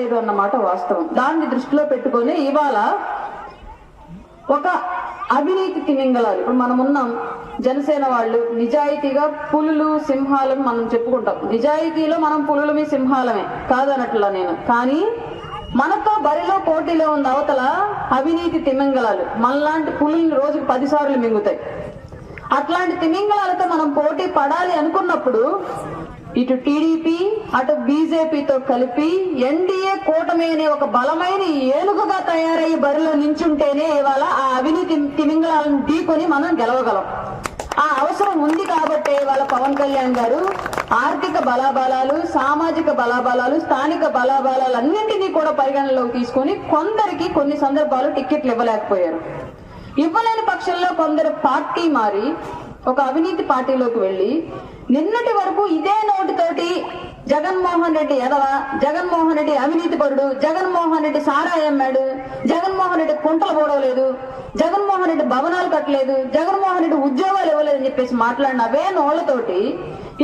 ఇవ్వలేదు అన్నమాట వాస్తవం. దాన్ని దృష్టిలో పెట్టుకొని ఇవాళ ఒక అవినీతి తిమింగలాలు, ఇప్పుడు మనం ఉన్నాం జనసేన వాళ్ళు నిజాయితీగా పులులు సింహాలను మనం చెప్పుకుంటాం. నిజాయితీలో మనం పులులమే సింహాలమే కాదనట్లా నేను, కానీ మనతో బరిలో పోటీలో ఉంది అవతల అవినీతి తిమింగలాలు. మనలాంటి పులుల్ని రోజుకు 10 సార్లు మింగుతాయి. అట్లాంటి తిమింగలాలతో మనం పోటీ పడాలి అనుకున్నప్పుడు ఇటు టీడీపీ అటు బీజేపీతో కలిపి ఎన్డీఏ కూటమి అనే ఒక బలమైన ఏనుగుగా తయారయ్యి బరిలో నించుంటేనే ఇవాళ ఆ అవినీతి తిమింగలాలను ఢీకొని మనం గెలవగలం. ఆ అవసరం ఉంది కాబట్టి ఇవాళ పవన్ కళ్యాణ్ గారు ఆర్థిక బలాబలాలు, సామాజిక బలాబలాలు, స్థానిక బలాబలాలు అన్నింటినీ కూడా పరిగణనలోకి తీసుకొని కొందరికి కొన్ని సందర్భాలు టికెట్లు ఇవ్వలేకపోయారు. ఇవ్వలేని పక్షంలో కొందరు పార్టీ మారి ఒక అవినీతి పార్టీలోకి వెళ్లి నిన్నటి వరకు ఇదే నోటితోటి జగన్మోహన్ రెడ్డి ఎదవ, జగన్మోహన్ రెడ్డి అవినీతి పరుడు, జగన్మోహన్ రెడ్డి సారాయి అమ్మాడు, జగన్మోహన్ రెడ్డి కుంటలు పోవలేదు, జగన్మోహన్ రెడ్డి భవనాలు కట్టలేదు, జగన్మోహన్ రెడ్డి ఉద్యోగాలు ఇవ్వలేదని చెప్పేసి మాట్లాడిన అవే నోళ్లతోటి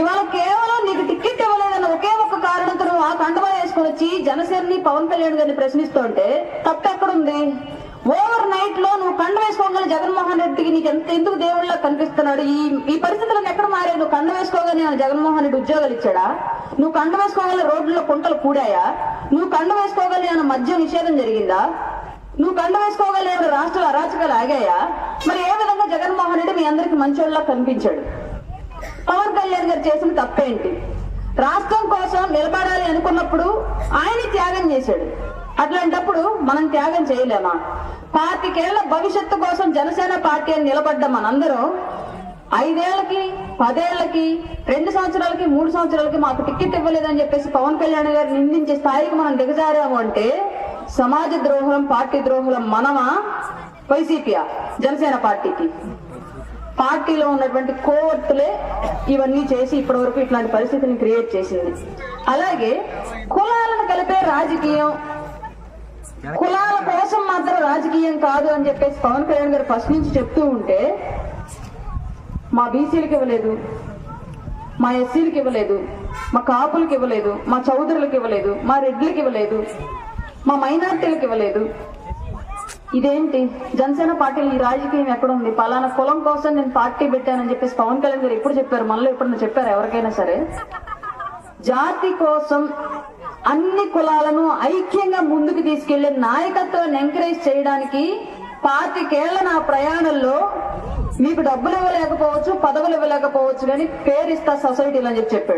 ఇవాళ కేవలం నీకు టికెట్ ఇవ్వలేదన్న ఒకే ఒక్క కారణంతో నువ్వు ఆ కండవా వేసుకొని వచ్చి జనసేనని పవన్ కళ్యాణ్ గారిని ప్రశ్నిస్తుంటే తప్పెక్కడుంది? ఓవర్ నైట్ లో నువ్వు కండ వేసుకోగానే జగన్మోహన్ రెడ్డికి నీకు ఎందుకు దేవుళ్ళ కనిపిస్తున్నాడు? ఈ పరిస్థితులను ఎక్కడ మారాయి? నువ్వు కండ వేసుకోగానే జగన్మోహన్ రెడ్డి ఉద్యోగాలు ఇచ్చాడా? నువ్వు కండ వేసుకోగానే రోడ్లలో కుంటలు కూడాయా? నువ్వు కండ వేసుకోగానే మద్య నిషేధం జరిగిందా? నువ్వు కండ వేసుకోగానే రాష్ట్రాల అరాచకాలు ఆగాయా? మరి ఏ విధంగా జగన్మోహన్ రెడ్డి మీ అందరికి మంచోళ్ళ కనిపించాడు? పవన్ కళ్యాణ్ గారు చేసిన తప్పేంటి? రాష్ట్రం కోసం నిలబడాలి అనుకున్నప్పుడు ఆయన త్యాగం చేశాడు. అట్లాంటప్పుడు మనం త్యాగం చేయలేమా? 25 ఏళ్ల భవిష్యత్తు కోసం జనసేన పార్టీ అని నిలబడ్డ మనందరం 5 ఏళ్లకి 10 ఏళ్లకి 2 సంవత్సరాలకి 3 సంవత్సరాలకి మాకు టికెట్ ఇవ్వలేదని చెప్పేసి పవన్ కళ్యాణ్ గారు నిందించే స్థాయికి మనం దిగజారాము అంటే సమాజ ద్రోహులం, పార్టీ ద్రోహులం మనమా, వైసీపీయా? జనసేన పార్టీలో ఉన్నటువంటి కోవర్టులే ఇవన్నీ చేసి ఇప్పటి వరకు ఇట్లాంటి పరిస్థితిని క్రియేట్ చేసింది. అలాగే కులాలను కలిపే రాజకీయం, కులాల కోసం మాత్రం రాజకీయం కాదు అని చెప్పేసి పవన్ కళ్యాణ్ గారు ఫస్ట్ నుంచి చెప్తూ ఉంటే మా బీసీలకు ఇవ్వలేదు, మా ఎస్సీలకు ఇవ్వలేదు, మా కాపులకు ఇవ్వలేదు, మా చౌదరులకు ఇవ్వలేదు, మా రెడ్లకు ఇవ్వలేదు, మా మైనార్టీలకు ఇవ్వలేదు. ఇదేంటి? జనసేన పార్టీలో ఈ రాజకీయం ఎక్కడుంది? పలానా కులం కోసం నేను పార్టీ పెట్టానని చెప్పేసి పవన్ కళ్యాణ్ గారు ఎప్పుడు చెప్పారు? మనలో ఎప్పుడన్నా చెప్పారు ఎవరికైనా సరే? జాతి కోసం అన్ని కులాలను ఐక్యంగా ముందుకు తీసుకెళ్లే నాయకత్వాన్ని ఎంకరేజ్ చేయడానికి 25 ఏళ్ల నా ప్రయాణంలో మీకు డబ్బులు ఇవ్వలేకపోవచ్చు, పదవులు ఇవ్వలేకపోవచ్చు, కానీ పేరు ఇస్తా సొసైటీలో అని చెప్పాడు.